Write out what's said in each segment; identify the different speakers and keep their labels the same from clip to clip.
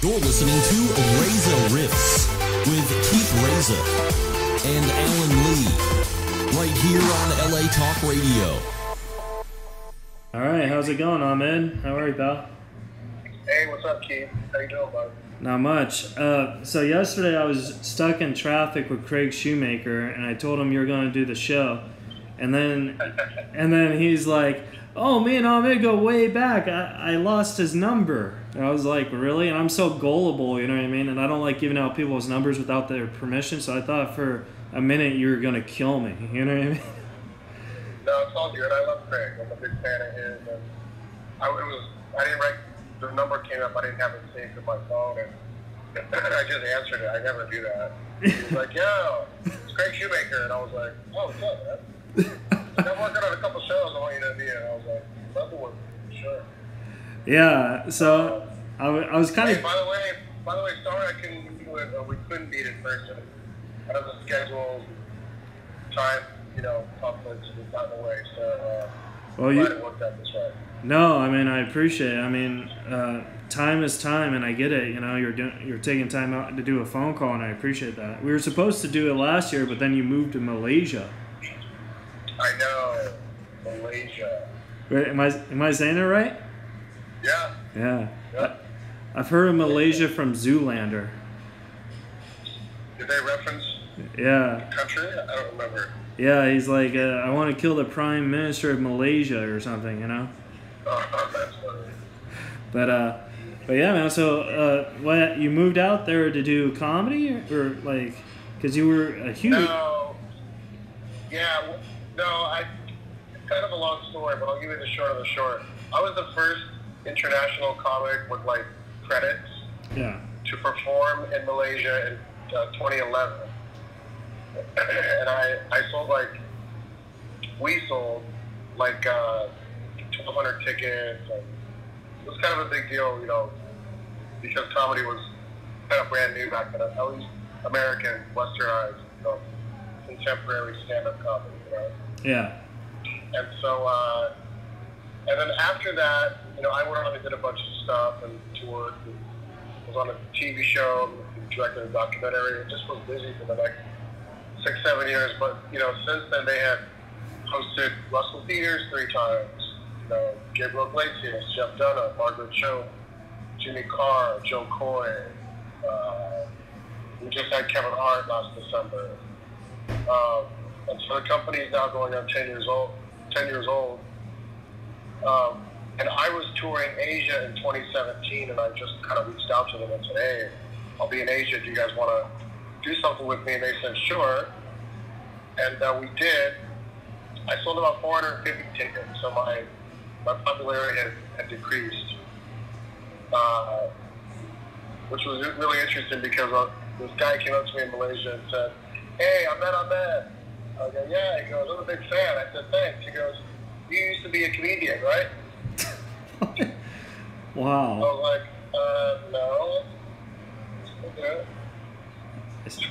Speaker 1: You're listening to Reza Riffs with Keith Reza and Alan Lee, right here on LA Talk Radio.
Speaker 2: All right, how's it going, Ahmed? How are you, pal?
Speaker 3: Hey, what's up, Keith? How you doing, bud?
Speaker 2: Not much. So yesterday I was stuck in traffic with Craig Shoemaker, and I told him you were going to do the show, and then he's like, "Oh, me and Ahmed go way back. I lost his number." And I was like, "Really?" And I'm so gullible, you know what I mean? And I don't like giving out people's numbers without their permission, so I thought for a minute you were going to kill me, you know what I mean?
Speaker 3: No, it's all good. I love Craig. I'm a big fan of his. And I didn't write, the number came up, I didn't have it saved in my phone, and I just answered it. I never do that. He was like, "Yo, it's Craig Shoemaker." And I was like, "Oh, what's up, man?" I'm working on a couple shows I want you to be in. I was like, "Love to work with you, sure."
Speaker 2: Yeah, so I was kind of...
Speaker 3: Hey, by the way, sorry we couldn't meet in person. Out of the schedules, time, conflicts got in the way, so glad it worked out this way.
Speaker 2: No, I mean, I appreciate it. I mean, time is time, and I get it. You're taking time out to do a phone call, and I appreciate that. We were supposed to do it last year, but then you moved to Malaysia.
Speaker 3: I know, Malaysia.
Speaker 2: Wait, am I saying it right?
Speaker 3: Yeah.
Speaker 2: Yeah.
Speaker 3: Yep.
Speaker 2: I've heard of Malaysia from Zoolander.
Speaker 3: Did they reference
Speaker 2: the
Speaker 3: country? I don't remember.
Speaker 2: Yeah, he's like, I want to kill the Prime Minister of Malaysia or something, you know?
Speaker 3: Oh, that's funny.
Speaker 2: But yeah, man, so what, you moved out there to do comedy? Or like, because you were a huge...
Speaker 3: No. Yeah, it's kind of a long story, but I'll give you the short of the short. I was the first international comic with, like, credits to perform in Malaysia in 2011. And we sold, like, 1,200 tickets. And it was kind of a big deal, because comedy was kind of brand new back then, at least American, westernized, contemporary stand-up comedy,
Speaker 2: Yeah.
Speaker 3: And so, and then after that, I went on and did a bunch of stuff and toured and was on a TV show, directed a documentary, and just was busy for the next 6-7 years. But, since then they had hosted Russell Peters 3 times, Gabriel Iglesias, Jeff Dunham, Margaret Cho, Jimmy Carr, Joe Coy. We just had Kevin Hart last December. And so the company is now going on 10 years old. And I was touring Asia in 2017, and I just kind of reached out to them and said, "Hey, I'll be in Asia. Do you guys want to do something with me?" And they said, "Sure." And we did. I sold about 450 tickets, so my popularity had decreased, which was really interesting because this guy came up to me in Malaysia and said, "Hey, Ahmed Ahmed." I go, "Yeah." He goes, "I'm a big fan." I said, "Thanks." He goes, "You used to be a comedian, right?"
Speaker 2: Wow.
Speaker 3: I was like, "No." Okay. So,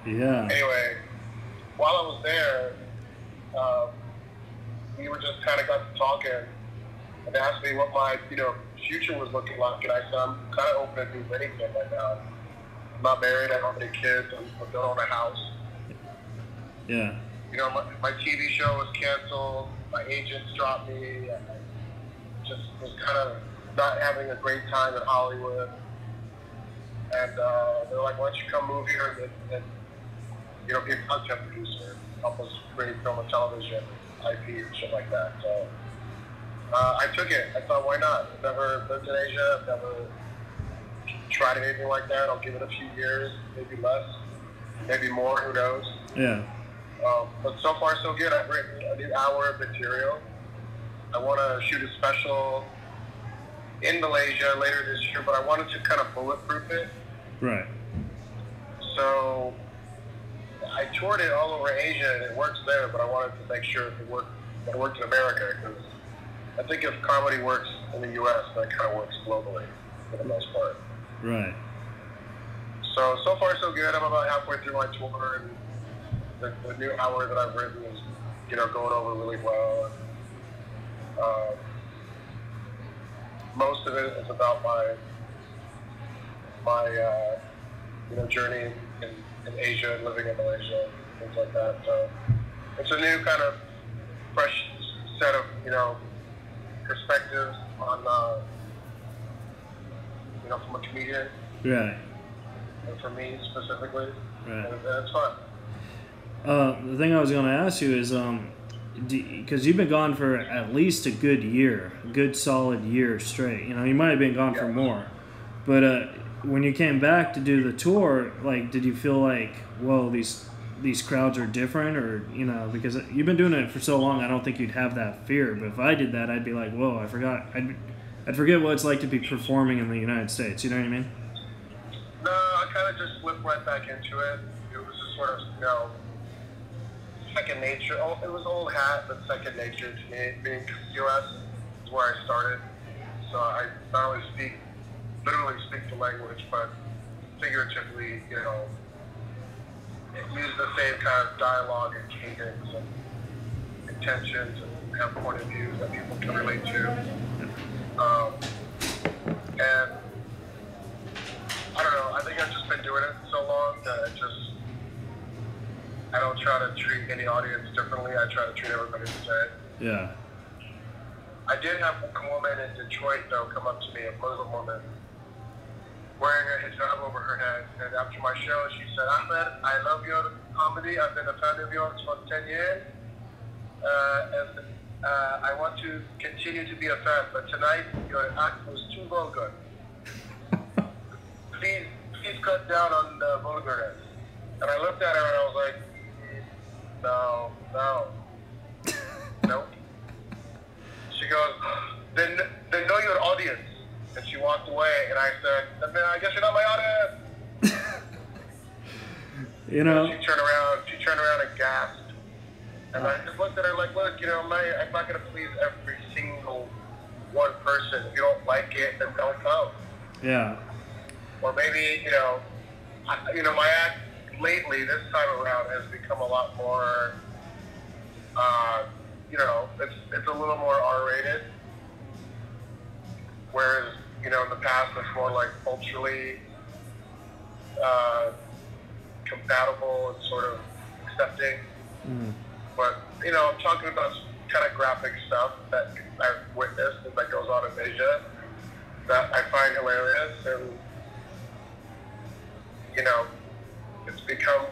Speaker 3: anyway, while I was there, we were just kind of got to talking, and they asked me what my, future was looking like, and I said, "I'm kind of open to do anything right now. I'm not married, I don't have any kids, I don't own a house."
Speaker 2: Yeah.
Speaker 3: My TV show was canceled, my agents dropped me, I just was kind of not having a great time in Hollywood. And they're like, "Why don't you come move here and be a content producer, help us create film and television, IP and shit like that." So I took it. I thought, why not? I've never lived in Asia. I've never tried anything like that. I'll give it a few years, maybe less, maybe more, who knows.
Speaker 2: Yeah.
Speaker 3: But so far, so good. I've written a new hour of material. I want to shoot a special in Malaysia later this year, but I wanted to kind of bulletproof it.
Speaker 2: Right.
Speaker 3: So I toured it all over Asia, and it works there, but I wanted to make sure it worked in America, because I think if comedy works in the U.S., then it kind of works globally for the most part.
Speaker 2: Right.
Speaker 3: So far, so good. I'm about halfway through my tour, and the new hour that I've written is, going over really well. And, most of it is about my journey in Asia and living in Malaysia, things like that. So it's a new kind of fresh set of perspectives on from a comedian.
Speaker 2: Right.
Speaker 3: And for me specifically.
Speaker 2: Right.
Speaker 3: And it's fun.
Speaker 2: The thing I was going to ask you is, because you've been gone for at least a good solid year straight. You might have been gone for more, but when you came back to do the tour, like, did you feel like, whoa, these crowds are different, or because you've been doing it for so long, I don't think you'd have that fear. But if I did that, I'd be like, whoa, I forgot. I'd forget what it's like to be performing in the United States. You know what I mean?
Speaker 3: No, I kind of just slipped right back into it. It was just sort of, second nature. Oh, it was old hat, but second nature to me. Being U.S. is where I started. So I not only literally speak the language, but figuratively, use the same kind of dialogue and cadence and intentions and have point of views that people can relate to. And I don't know, I think I've just been doing it so long that I don't try to treat any audience differently. I try to treat everybody the same.
Speaker 2: Yeah.
Speaker 3: I did have a woman in Detroit, though, come up to me, a Muslim woman, wearing a hijab over her head. And after my show, she said, Ahmed, I love your comedy. I've been a fan of yours for 10 years. And I want to continue to be a fan. But tonight, your act was too vulgar. Please cut down on the vulgarness. And I looked at her and I was like, no. Nope. She goes, then know your audience. And she walked away, and I said, then I guess you're not my audience. She turned around and gasped. And I just looked at her like, look, I'm not going to please every single one person. If you don't like it, then don't come.
Speaker 2: Yeah.
Speaker 3: Or maybe, my act lately, this time around, has become a lot more, it's a little more R-rated. Whereas, in the past, it's more like culturally compatible and sort of accepting. Mm. But, I'm talking about kind of graphic stuff that I've witnessed and that goes on in Asia that I find hilarious. And, it's become,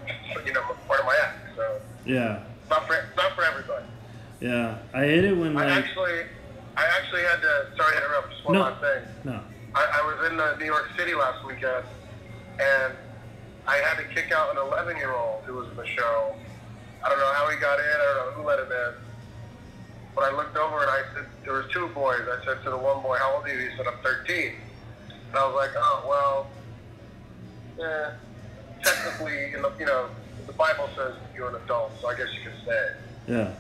Speaker 3: part of my act. So
Speaker 2: yeah,
Speaker 3: not for everybody.
Speaker 2: Yeah, I hate it when
Speaker 3: I actually had to. Sorry to interrupt. Just one last thing.
Speaker 2: No.
Speaker 3: I was in New York City last weekend, and I had to kick out an 11-year-old who was in the show. I don't know how he got in. I don't know who let him in. But I looked over and I said, there was two boys. I said to the one boy, "How old are you?" He said, "I'm 13." And I was like, "Oh well, technically, the Bible says you're an adult, so I guess you can stay."
Speaker 2: Yeah.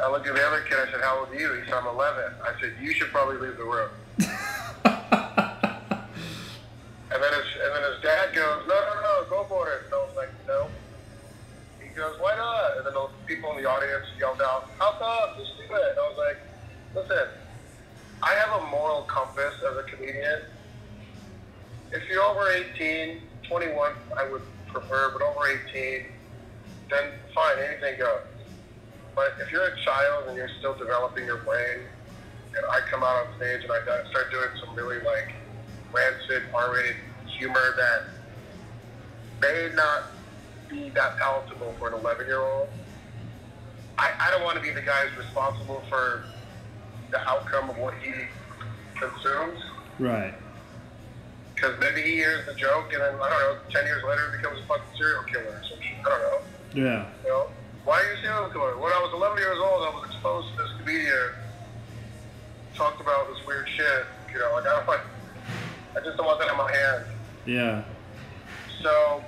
Speaker 3: I looked at the other kid. I said, "How old are you?" He said, "I'm 11." I said, "You should probably leave the room." And then his dad goes, No, go for it. And I was like, no. He goes, "Why not?" And then those people in the audience yelled out, "How come? Just do it." And I was like, listen, I have a moral compass as a comedian. If you're over 18, 21, I would prefer, but over 18, then fine, anything goes. But if you're a child and you're still developing your brain, and I come out on stage and I start doing some really rancid, R-rated humor that may not be that palatable for an 11-year-old, I don't want to be the guy who's responsible for the outcome of what he consumes.
Speaker 2: Right.
Speaker 3: Because maybe he hears the joke and then, I don't know, 10 years later he becomes a fucking serial killer or some shit. I don't know.
Speaker 2: Yeah.
Speaker 3: Why are you a serial killer? When I was 11 years old, I was exposed to this comedian, talked about this weird shit. I just don't want that in my hands.
Speaker 2: Yeah.
Speaker 3: So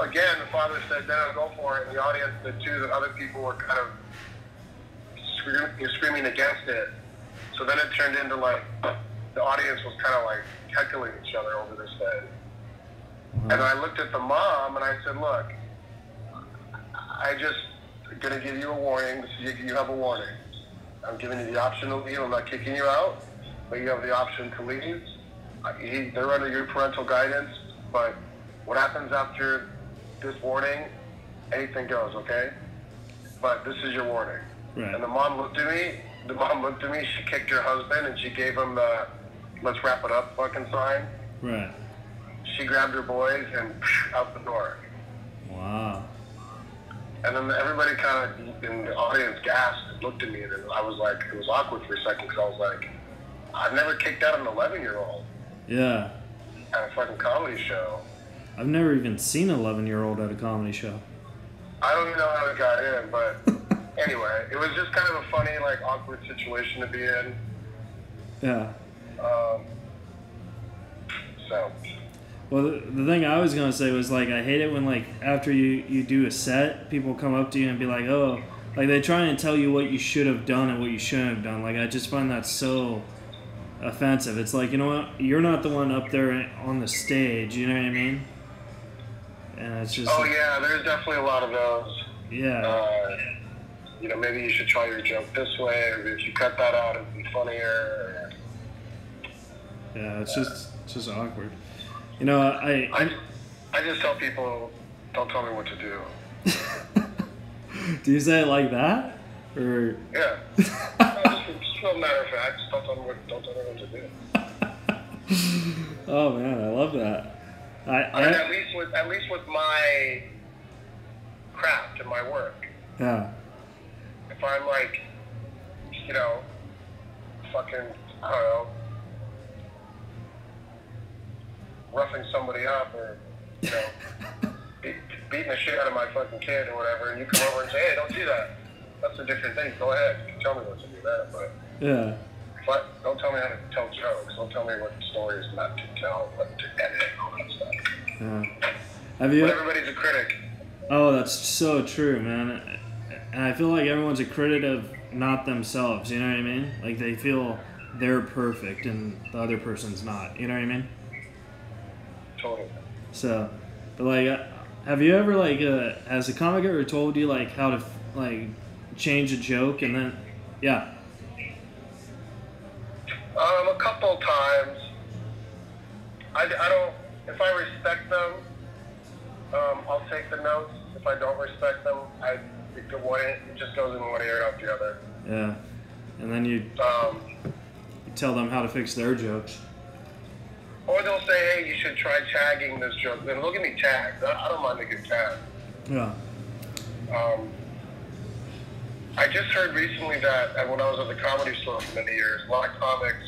Speaker 3: again, the father said, "No, go for it." And the audience, the other people were kind of screaming against it. So then it turned into the audience was kind of heckling each other over this thing. Mm-hmm. And I looked at the mom and I said, "Look, I just going to give you a warning. You have a warning. I'm giving you the option to leave. I'm not kicking you out, but you have the option to leave. they're under your parental guidance, but what happens after this warning, anything goes, okay? But this is your warning.
Speaker 2: Right.
Speaker 3: And the mom looked at me, she kicked her husband, and she gave him the let's wrap it up fucking sign.
Speaker 2: Right.
Speaker 3: She grabbed her boys and out the door.
Speaker 2: Wow.
Speaker 3: And then everybody kind of in the audience gasped and looked at me, and I was like, it was awkward for a second because I was like, I've never kicked out an 11-year-old.
Speaker 2: Yeah.
Speaker 3: At a fucking comedy show.
Speaker 2: I've never even seen an 11-year-old at a comedy show.
Speaker 3: I don't even know how it got in, but anyway, it was just kind of a funny, like, awkward situation to be in.
Speaker 2: Yeah.
Speaker 3: So.
Speaker 2: Well, the thing I was going to say was, like, I hate it when, like, after you do a set, people come up to you and be like, oh, like, they try and tell you what you should have done and what you shouldn't have done. Like, I just find that so offensive. It's like, you know what? You're not the one up there on the stage, you know what I mean? And it's just...
Speaker 3: Oh, yeah, there's definitely a lot of those.
Speaker 2: Yeah.
Speaker 3: You know, maybe you should try your joke this way, or if you cut that out, it'd be funnier.
Speaker 2: Yeah, it's just awkward. You know,
Speaker 3: I just tell people, don't tell me what to do.
Speaker 2: Do you say it like that? Or...
Speaker 3: Yeah. No, just a matter of fact, just don't tell me what to do.
Speaker 2: Oh, man, I love that.
Speaker 3: I mean, at least with my craft and my work.
Speaker 2: Yeah.
Speaker 3: If I'm like, you know, fucking, I don't know, roughing somebody up or, you know, beating the shit out of my fucking kid or whatever, and you come over and say, hey, don't do that. That's a different thing. Go ahead. You can tell me what to do that, but...
Speaker 2: Yeah.
Speaker 3: But don't tell me how to tell jokes. Don't tell me what stories not to tell, what to edit, and all that stuff.
Speaker 2: Yeah. Have you...
Speaker 3: But everybody's a critic.
Speaker 2: Oh, that's so true, man. And I feel like everyone's a critic of not themselves, you know what I mean? Like, they feel they're perfect and the other person's not, you know what I mean?
Speaker 3: Totally.
Speaker 2: So, but like, have you ever, like, has a comic ever told you, like, how to, like, change a joke and then... Yeah.
Speaker 3: A couple times. I don't... If I respect them, I'll take the notes. If I don't respect them, it just goes in one ear and out the other.
Speaker 2: Yeah. And then you tell them how to fix their jokes.
Speaker 3: Or they'll say, hey, you should try tagging this joke. Then look at me tagged. I don't mind to get tagged.
Speaker 2: Yeah.
Speaker 3: I just heard recently that when I was at the Comedy Store for many years, a lot of comics,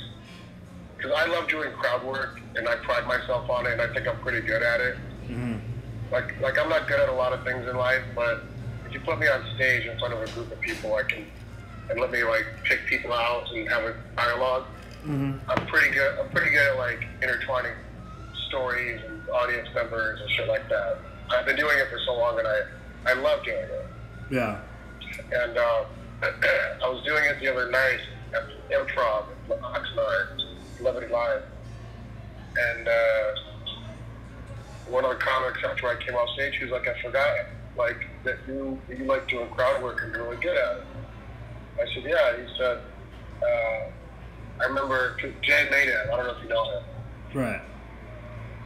Speaker 3: because I love doing crowd work and I pride myself on it and I think I'm pretty good at it.
Speaker 2: Mm-hmm.
Speaker 3: Like I'm not good at a lot of things in life, but if you put me on stage in front of a group of people, and let me like pick people out and have a dialogue.
Speaker 2: Mm-hmm.
Speaker 3: I'm pretty good at like intertwining stories and audience members and shit like that. I've been doing it for so long and I love doing it.
Speaker 2: Yeah.
Speaker 3: And I was doing it the other night at Improv in Oxnard, Levity Live. And one of the comics after I came off stage, he was like, I forgot like that you like doing crowd work and you're really good at it. I said, yeah. He said, I remember Jay Maydan, I don't know if you know him.
Speaker 2: Right.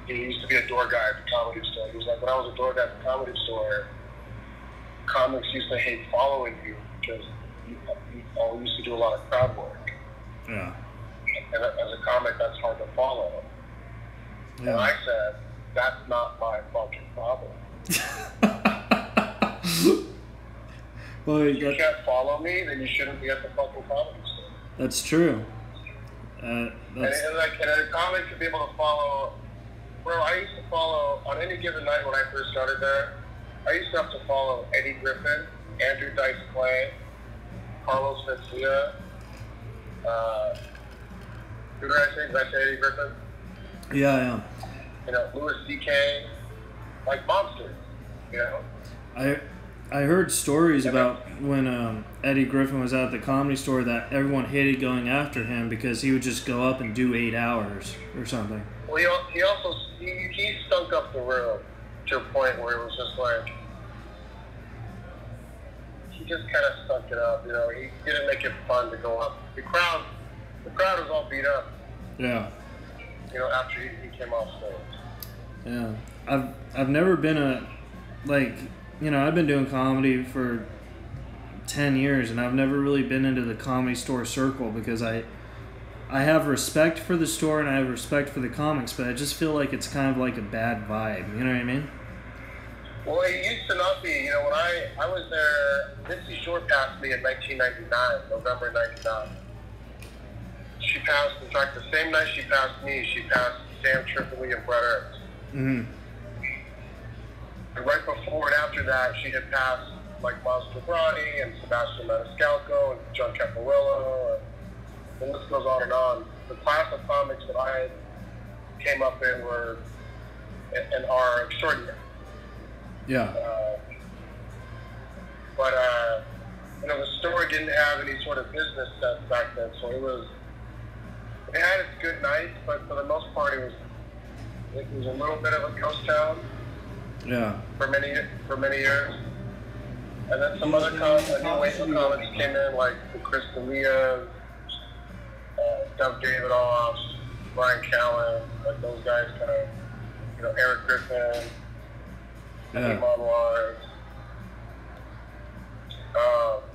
Speaker 3: He used to be a door guy at the Comedy Store. He was like, when I was a door guy at the Comedy Store, comics used to hate following you because you all used to do a lot of crowd work.
Speaker 2: Yeah.
Speaker 3: And as a comic, that's hard to follow.
Speaker 2: Yeah.
Speaker 3: And I said, that's not my fucking problem.
Speaker 2: Well,
Speaker 3: if you can't follow me, then you shouldn't be at the fucking Comedy Store.
Speaker 2: That's true.
Speaker 3: And a comic should be able to follow. Bro, I used to follow, on any given night when I first started there, I used to have to follow Eddie Griffin, Andrew Dice Clay, Carlos Mencia, who did I say? Did I say Eddie Griffin?
Speaker 2: Yeah.
Speaker 3: You know, Louis C.K., like monsters, you know?
Speaker 2: I heard stories about when Eddie Griffin was at the Comedy Store that everyone hated going after him because he would just go up and do 8 hours or something.
Speaker 3: Well, he also stunk up the room to a point where it was just like, he just kind of stunk it up, you know? He didn't make it fun to go up. The crowd was all beat up.
Speaker 2: Yeah.
Speaker 3: after he came off stage.
Speaker 2: Yeah, I've never been I've been doing comedy for 10 years, and I've never really been into the Comedy Store circle because I have respect for the store and I have respect for the comics, but I just feel like it's kind of like a bad vibe. You know what I mean?
Speaker 3: Well, it used to not be. When I was there, Missy Shore passed me in 1999, November 99. She passed, in fact, the same night she passed me, she passed Sam Tripoli and Brett Ernst.
Speaker 2: Mm-hmm.
Speaker 3: And right before and after that, she had passed like Miles Gibrani and Sebastian Maniscalco and John Caparulo, and the list goes on and on. The class of comics that I came up in were and are extraordinary.
Speaker 2: Yeah.
Speaker 3: But the store didn't have any sort of business sense back then, so it had its good nights, but for the most part, it was a little bit of a ghost town.
Speaker 2: Yeah.
Speaker 3: For many years. And then some other new wave of comics came in, like the Chris D'Elia, Doug Davidoff, Brian Callen, like those guys kind of, Eric Griffin, Iman Wise.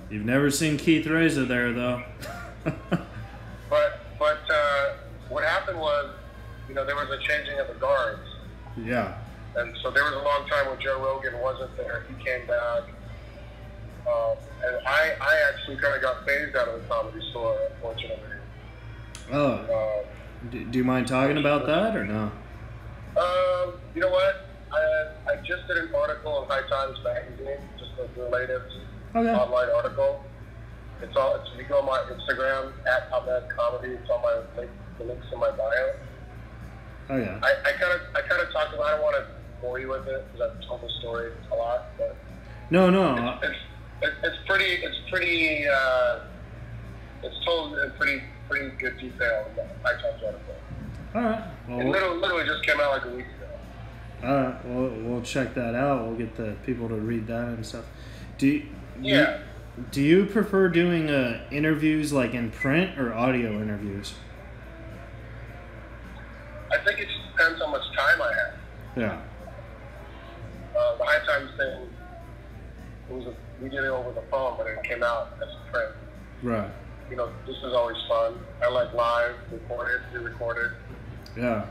Speaker 2: You've never seen Keith Reza there, though.
Speaker 3: But what happened was, there was a changing of the guards.
Speaker 2: Yeah.
Speaker 3: And so there was a long time when Joe Rogan wasn't there. He came back. And I actually kind of got phased out of the Comedy Store, unfortunately.
Speaker 2: Oh. Do you mind talking about that or no?
Speaker 3: You know what? I just did an article in High Times magazine, just the latest online article. If you go on my Instagram at Ahmed Comedy, it's on the links in my bio.
Speaker 2: Oh yeah.
Speaker 3: I kind of talk about. I don't want to bore you with it because I've told the story a lot, but
Speaker 2: no.
Speaker 3: It's told in pretty good detail in the High Times article.
Speaker 2: All right. Well,
Speaker 3: it literally just came out like a week ago.
Speaker 2: All right. Well, we'll check that out. We'll get the people to read that and stuff. Do you prefer doing interviews like in print or audio interviews?
Speaker 3: I think it just depends how much time I have.
Speaker 2: Yeah.
Speaker 3: The High Times thing, we did it over the phone, but it came out as a print.
Speaker 2: Right.
Speaker 3: This is always fun. I like live, pre-recorded.
Speaker 2: Yeah.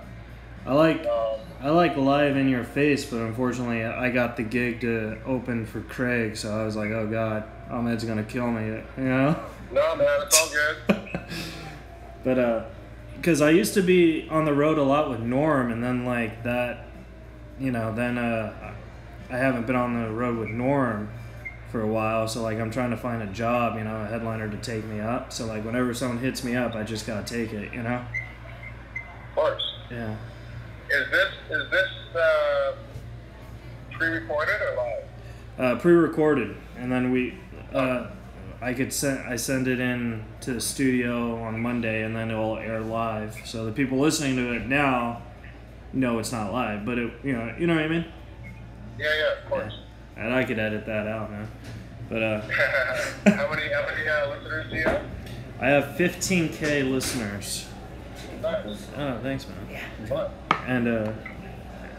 Speaker 2: I like live in your face, but unfortunately I got the gig to open for Craig, so I was like, oh God, Ahmed's gonna kill me,
Speaker 3: No, man, it's all good.
Speaker 2: But because I used to be on the road a lot with Norm, and then like that, then I haven't been on the road with Norm for a while, so like I'm trying to find a job, a headliner to take me up. So like whenever someone hits me up, I just gotta take it,
Speaker 3: Of course.
Speaker 2: Yeah.
Speaker 3: Is this pre-recorded or live?
Speaker 2: Pre-recorded, and then I send it in to the studio on Monday, and then it will air live. So the people listening to it now know it's not live, but you know what I mean?
Speaker 3: Yeah, of course.
Speaker 2: Yeah. And I could edit that out, man. But
Speaker 3: how many listeners do you have?
Speaker 2: I have 15K listeners.
Speaker 3: Nice.
Speaker 2: Oh, thanks, man.
Speaker 3: Yeah. Fun.
Speaker 2: And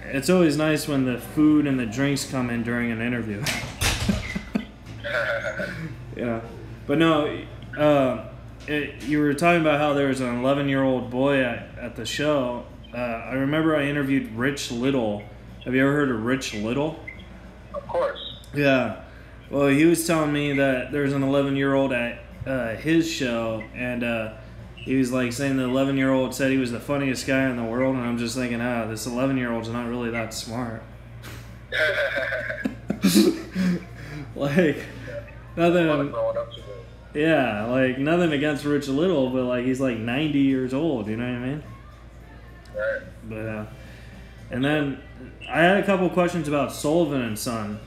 Speaker 2: it's always nice when the food and the drinks come in during an interview. Yeah. But no, you were talking about how there was an 11-year-old boy at the show. I remember I interviewed Rich Little. Have you ever heard of Rich Little?
Speaker 3: Of course.
Speaker 2: Yeah. Well, he was telling me that there was an 11-year-old at his show, and he was like saying the 11-year-old said he was the funniest guy in the world, and I'm just thinking, this 11-year-old's not really that smart. Like, nothing. Yeah, like nothing against Rich Little, but like he's like 90 years old. You know what I mean?
Speaker 3: Right.
Speaker 2: But and then I had a couple questions about Sullivan and Son.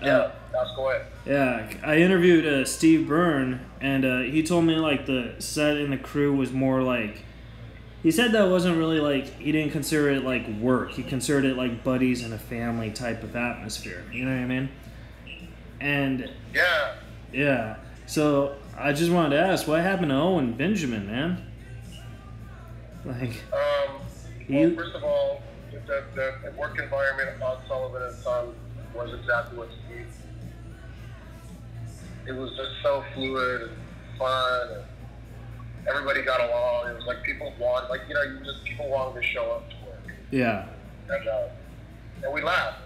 Speaker 3: That's away.
Speaker 2: Yeah, I interviewed Steve Byrne, and he told me like the set and the crew was more like. He said that wasn't really like, he didn't consider it like work. He considered it like buddies and a family type of atmosphere. You know what I mean? And yeah. So I just wanted to ask, what happened to Owen Benjamin, man? Like.
Speaker 3: Well, first of all, the work environment on Sullivan and Son was exactly what you need. It was just so fluid and fun, and everybody got along. It was like people wanted to show up to work.
Speaker 2: Yeah.
Speaker 3: And we laughed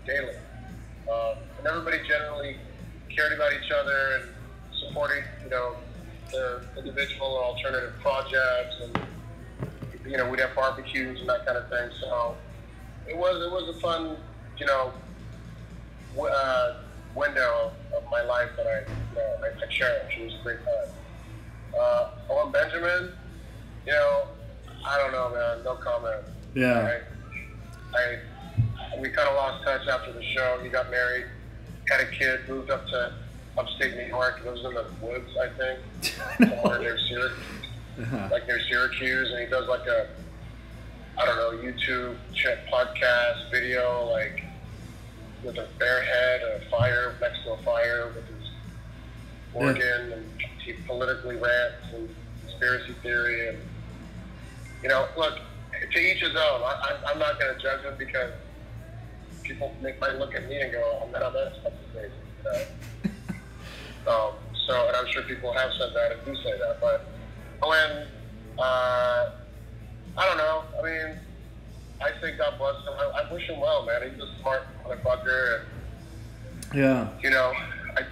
Speaker 3: daily. And everybody generally cared about each other and supported, their individual and alternative projects, and we'd have barbecues and that kind of thing. So it was a fun, window of my life that I cherish. It was a great time. On Benjamin, I don't know, man. No comment.
Speaker 2: Yeah.
Speaker 3: We kind of lost touch after the show. He got married, had a kid, moved up to upstate New York. Lives in the woods, I think, somewhere near Syracuse, near Syracuse, and he does YouTube podcast video, with a bare head, a fire next to a fire with his organ, and he politically rants and conspiracy theory, and look, to each his own. I'm not going to judge him because people might look at me and go, "I'm not that stuff is crazy," and I'm sure people have said that and do say that, but when I don't know. I mean, I think God bless him. I wish him well, man. He's a smart motherfucker, and I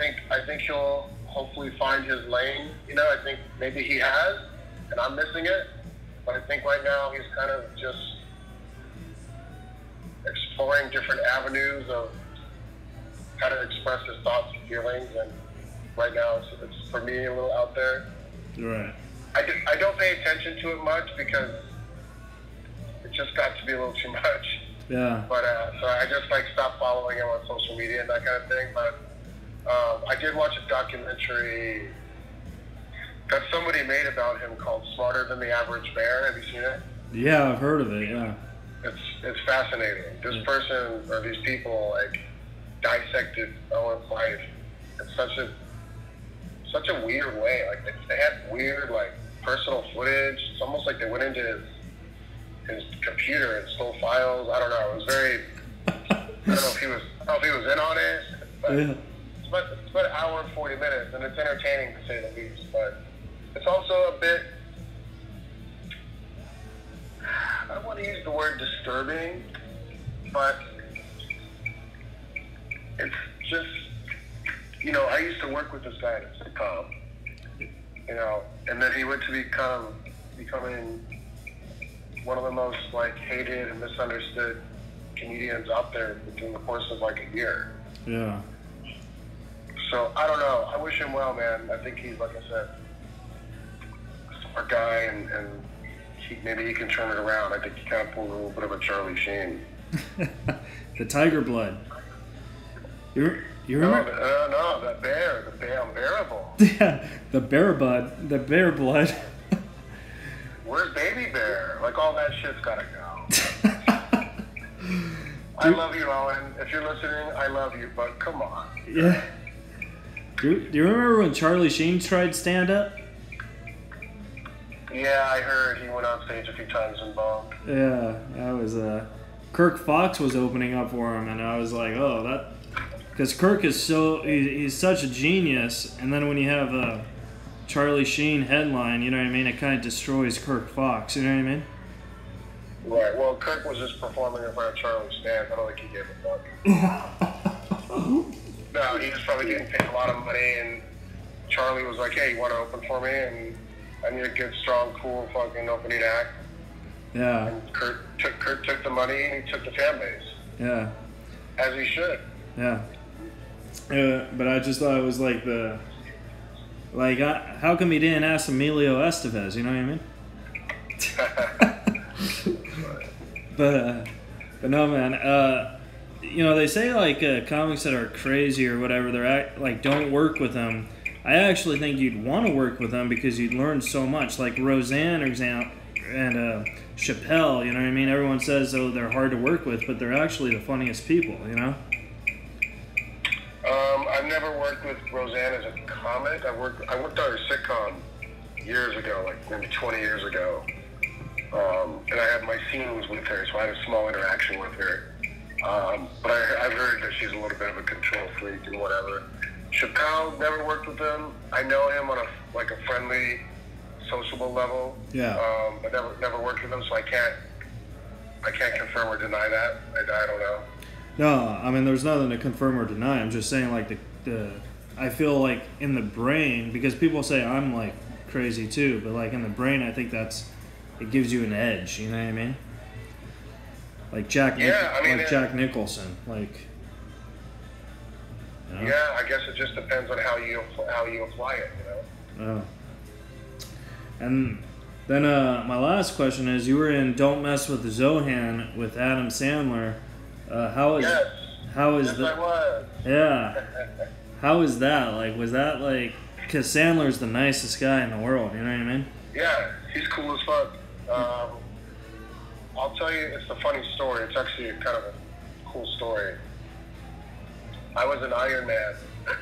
Speaker 3: think he'll hopefully find his lane. I think maybe he has, and I'm missing it. But I think right now he's kind of just exploring different avenues of how to express his thoughts and feelings. And right now it's for me a little out there.
Speaker 2: Right.
Speaker 3: I don't pay attention to it much because it just got to be a little too much.
Speaker 2: Yeah.
Speaker 3: But so I just stopped following him on social media and that kind of thing. But I did watch a documentary that somebody made about him called "Smarter Than the Average Bear." Have you seen it?
Speaker 2: Yeah, I've heard of it. Yeah.
Speaker 3: It's fascinating. This person or these people dissected Owen's life in such a weird way. They had weird personal footage. It's almost like they went into his computer and stole files. I don't know. It was very. I don't know if he was in on it. But
Speaker 2: Yeah.
Speaker 3: it's about an hour and 40 minutes, and it's entertaining to say the least. But it's also a bit. I don't want to use the word disturbing, but it's just. I used to work with this guy at a sitcom, and then he went to becoming one of the most hated and misunderstood comedians out there within the course of a year.
Speaker 2: Yeah.
Speaker 3: So I don't know. I wish him well, man. I think he's, like I said, a smart guy, and maybe he can turn it around. I think he kind of pulled a little bit of a Charlie Sheen.
Speaker 2: The tiger blood. You remember?
Speaker 3: No, the bear unbearable.
Speaker 2: Yeah, the bear blood.
Speaker 3: Where's Baby Bear? All that shit's gotta go. I love you, Owen. If you're listening, I love you, but come on.
Speaker 2: Yeah. Do you remember when Charlie Sheen tried stand-up?
Speaker 3: Yeah, I heard he went on stage a few times and bombed.
Speaker 2: Yeah, that was Kirk Fox was opening up for him, and I was like, oh, that. Because Kirk is he's such a genius, and then when you have a Charlie Sheen headline, you know what I mean, it kind of destroys Kirk Fox, you know what I mean?
Speaker 3: Right, well, Kirk was just performing in front of Charlie's fans. I don't think he gave a fuck. No, he was probably getting paid a lot of money, and Charlie was like, hey, you want to open for me? And I need a good, strong, cool fucking opening act.
Speaker 2: Yeah.
Speaker 3: And Kirk took the money, and he took the fan base.
Speaker 2: Yeah.
Speaker 3: As he should.
Speaker 2: Yeah. But I just thought it was how come he didn't ask Emilio Estevez? You know what I mean? But no, man. They say comics that are crazy or whatever, they're don't work with them. I actually think you'd want to work with them because you'd learn so much. Like Roseanne, and Chappelle. You know what I mean? Everyone says they're hard to work with, but they're actually the funniest people. You know.
Speaker 3: I've never worked with Roseanne as a comic. I worked on her sitcom years ago, maybe 20 years ago. and I had my scenes with her, so I had a small interaction with her. But I've heard that she's a little bit of a control freak and whatever. Chappelle, never worked with him. I know him on a friendly, sociable level.
Speaker 2: Yeah.
Speaker 3: But never worked with him, so I can't confirm or deny that. I don't know.
Speaker 2: No, I mean, there's nothing to confirm or deny. I'm just saying, like, I feel like in the brain, because people say I'm, like, crazy too, but, like, in the brain, I think it gives you an edge, you know what I mean? Like Jack Nicholson, like. You know?
Speaker 3: Yeah, I guess it just depends on how you apply it, you know?
Speaker 2: Oh. And then my last question is, you were in Don't Mess with Zohan with Adam Sandler. How is
Speaker 3: yes,
Speaker 2: I
Speaker 3: was.
Speaker 2: Yeah. How is that? Like, was that like, because Sandler's the nicest guy in the world, you know what I mean?
Speaker 3: Yeah, he's cool as fuck. I'll tell you, it's a funny story. It's actually kind of a cool story. I was an Iron Man,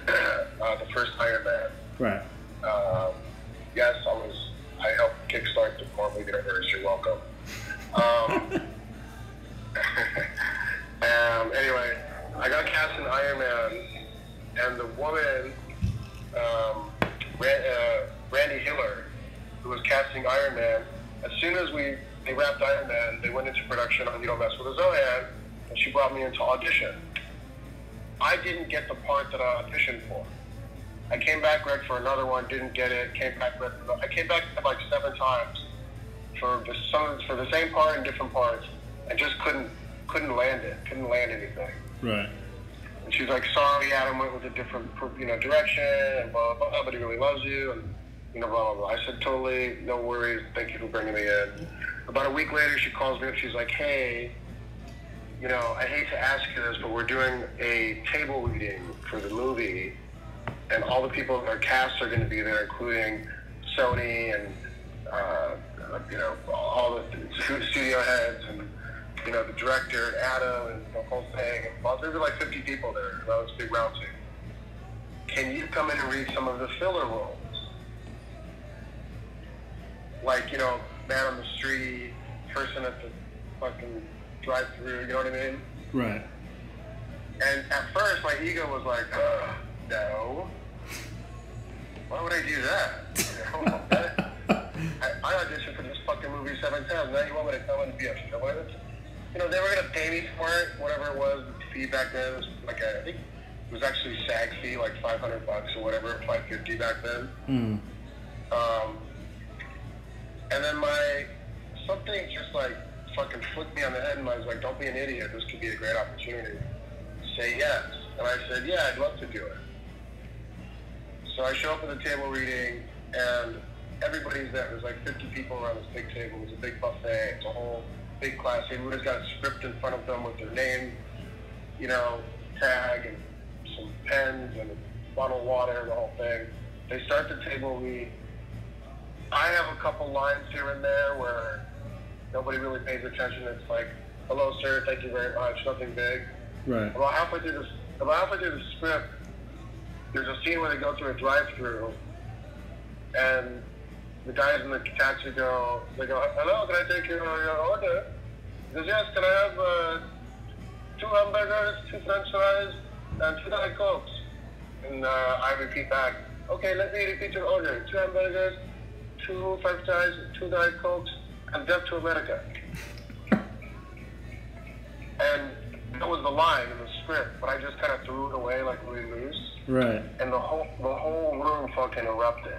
Speaker 3: the first Iron Man.
Speaker 2: Right.
Speaker 3: Yes, I helped kickstart the Marvel Universe. You're welcome. Anyway, I got cast in Iron Man, and the woman, Randy Hiller, who was casting Iron Man, as soon as they wrapped Iron Man, they went into production on You Don't Mess with a Zohan, and she brought me into audition. I didn't get the part that I auditioned for. I came back, read for another one, didn't get it. I came back like 7 times for the same part and different parts, and just couldn't land it. Couldn't land anything.
Speaker 2: Right.
Speaker 3: And she's like, "Sorry, Adam went with a different direction, and blah blah blah. But he really loves you, and blah blah blah." I said, "Totally, no worries. Thank you for bringing me in." About a week later, she calls me up. She's like, "Hey, I hate to ask you this, but we're doing a table reading for the movie, and all the people in our cast are going to be there, including Sony and all the studio heads and the director, Adam, and the whole thing. And there were like 50 people there. That was a big round table. Can you come in and read some of the filler roles? Like, man on the street, person at the fucking drive-through, you know what I mean?
Speaker 2: Right.
Speaker 3: And at first, my ego was like, no. Why would I do that? I auditioned for this fucking movie 7 times. Now you want me to come and be a filler? They were going to pay me for it, whatever it was. The fee back then was like I think it was actually SAG fee, like $500 or whatever, $550 back then.
Speaker 2: Mm.
Speaker 3: And then something just like fucking flicked me on the head, and I was like, don't be an idiot. This could be a great opportunity. Say yes. And I said, yeah, I'd love to do it. So I show up at the table reading, and everybody's there. There's like 50 people around this big table. It's a big buffet. It's a whole big class. Everybody's got a script in front of them with their name, tag, and some pens, and a bottle of water, the whole thing. They start the table read. I have a couple lines here and there where nobody really pays attention. It's like, hello, sir, thank you very much, nothing big.
Speaker 2: Right.
Speaker 3: About halfway through the script, there's a scene where they go through a drive-through, and the guys in the taxi go, hello, can I take your order? He goes, yes, can I have 2 hamburgers, 2 french fries, and 2 Diet Cokes? And I repeat back, okay, let me repeat your order. 2 hamburgers, 2 french fries, 2 Diet Cokes, and Death to America. And that was the line in the script, but I just kind of threw it away like really loose.
Speaker 2: Right.
Speaker 3: And the whole room fucking erupted.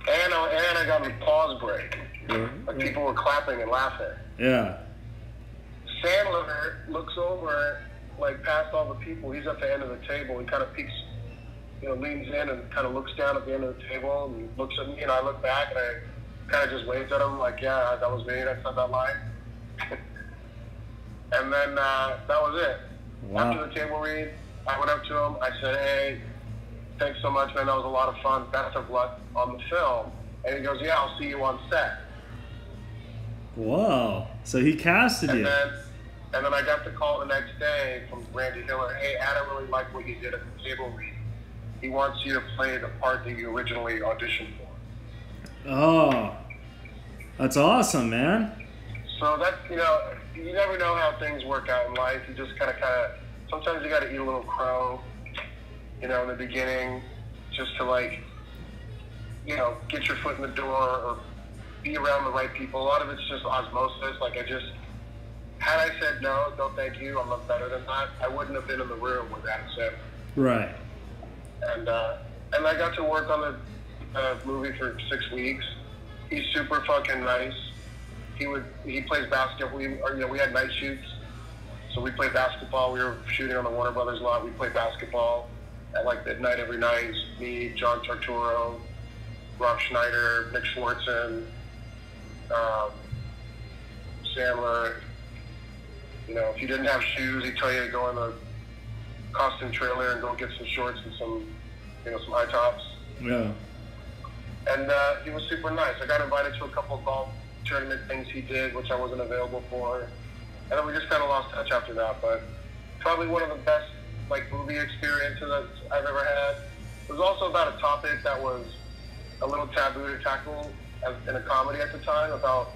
Speaker 3: And I got a pause break.
Speaker 2: Yeah.
Speaker 3: Like people were clapping and laughing.
Speaker 2: Yeah.
Speaker 3: Sandler looks over, like past all the people. He's at the end of the table. He kind of peeks, leans in and kind of looks down at the end of the table and looks at me, and I look back and I kind of just waved at him like, yeah, that was me. I said that line. And then that was it.
Speaker 2: Wow.
Speaker 3: After the table read, I went up to him. I said, hey, thanks so much, man. That was a lot of fun. Best of luck on the film. And he goes, yeah, I'll see you on set.
Speaker 2: Whoa. So he casted you.
Speaker 3: And then I got the call the next day from Randy Hiller. Hey, Adam really liked what you did at the table read. He wants you to play the part that you originally auditioned for.
Speaker 2: Oh. That's awesome, man.
Speaker 3: So that's, you never know how things work out in life. You just kind of, sometimes you got to eat a little crow, in the beginning, just to get your foot in the door or be around the right people. A lot of it's just osmosis. Had I said no thank you, I'm not better than that, I wouldn't have been in the room with that said.
Speaker 2: Right.
Speaker 3: And I got to work on the movie for 6 weeks. He's super fucking nice. He plays basketball. We had night shoots, so we played basketball. We were shooting on the Warner Brothers lot. We played basketball at midnight every night. Me, John Turturro, Rob Schneider, Nick Schwartzen, Sandler. If you didn't have shoes, he'd tell you to go in the costume trailer and go get some shorts and some high tops.
Speaker 2: Yeah.
Speaker 3: And he was super nice. I got invited to a couple of golf tournament things he did, which I wasn't available for. And then we just kind of lost touch after that. But probably one of the best movie experiences I've ever had. It was also about a topic that was a little taboo to tackle in a comedy at the time, about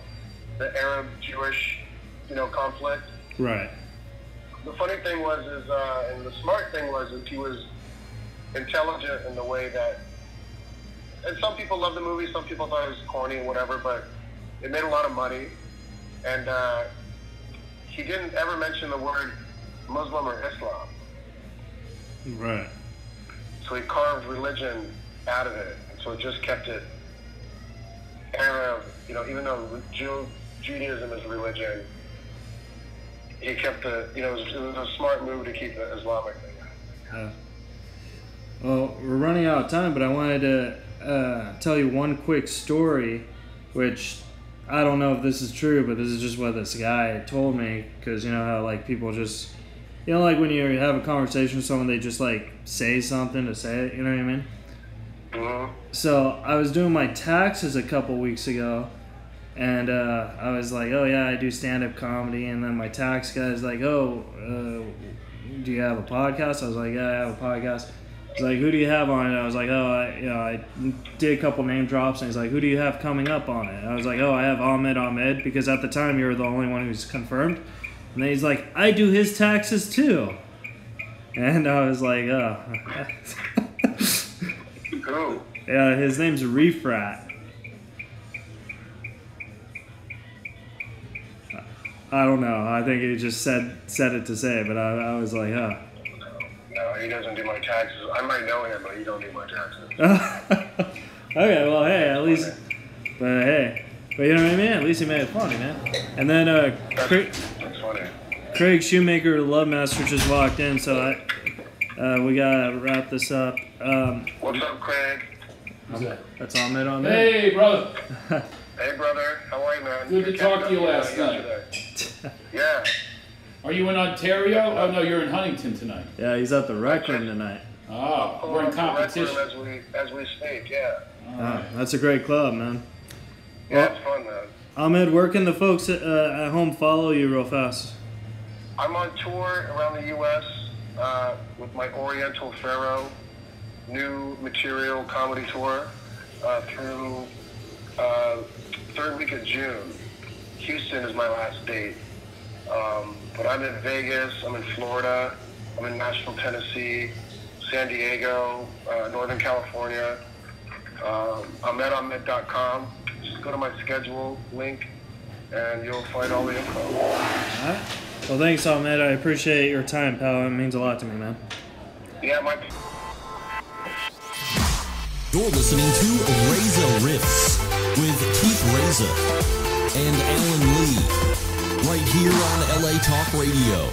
Speaker 3: the Arab-Jewish, conflict.
Speaker 2: Right.
Speaker 3: The funny thing was, and the smart thing was, he was intelligent in the way that, and some people loved the movie, some people thought it was corny and whatever, but it made a lot of money. And he didn't ever mention the word Muslim or Islam.
Speaker 2: Right.
Speaker 3: So he carved religion out of it. And so it just kept it Arab, even though Judaism is religion, he kept it was a smart move to keep the Islamic thing out.
Speaker 2: Well, we're running out of time, but I wanted to tell you one quick story, which I don't know if this is true, but this is just what this guy told me, because how people just, when you have a conversation with someone, they just say something to say it, you know what I mean?
Speaker 3: Mm-hmm.
Speaker 2: So I was doing my taxes a couple weeks ago, and I was like, oh yeah, I do stand-up comedy, and then my tax guy's like, oh, do you have a podcast? I was like, yeah, I have a podcast. He's like, who do you have on it? I was like, oh, I did a couple name drops, and he's like, who do you have coming up on it? I was like, oh, I have Ahmed Ahmed, because at the time you were the only one who's confirmed. And then he's like, I do his taxes too. And I was like, oh.
Speaker 3: Who?
Speaker 2: Yeah, his name's Refrat. I don't know. I think he just said it to say it, but I was like, huh.
Speaker 3: No, he doesn't do my taxes. I might know him, but he don't do my taxes.
Speaker 2: Okay, well, hey, at least, but you know what I mean? At least he made it funny, man. And then
Speaker 3: That's funny.
Speaker 2: Craig Shoemaker, the Love Master, just walked in, so we gotta wrap this up.
Speaker 3: What's up, Craig?
Speaker 2: That's Ahmed Ahmed.
Speaker 4: Hey, brother.
Speaker 3: Hey, brother. How are you, man?
Speaker 4: Good to talk to you last night.
Speaker 3: Yeah.
Speaker 4: Are you in Ontario? Oh, no, you're in Huntington tonight.
Speaker 2: Yeah, he's at the Rec Room tonight.
Speaker 4: Oh, we're in competition.
Speaker 3: As we speak, yeah.
Speaker 4: Right.
Speaker 2: That's a great club, man.
Speaker 3: Yeah, it's fun, man.
Speaker 2: Ahmed, where can the folks at home follow you real fast?
Speaker 3: I'm on tour around the U.S. With my Oriental Pharaoh new material comedy tour through third week of June. Houston is my last date. But I'm in Vegas, I'm in Florida, I'm in Nashville, Tennessee, San Diego, Northern California. AhmedAhmed.com. Just go to my schedule link and you'll find all the info.
Speaker 2: All right. Well, thanks, Ahmed. I appreciate your time, pal. It means a lot to me, man.
Speaker 3: Yeah, my...
Speaker 1: You're listening to Reza Riffs with Keith Reza and Alan Lee, right here on LA Talk Radio.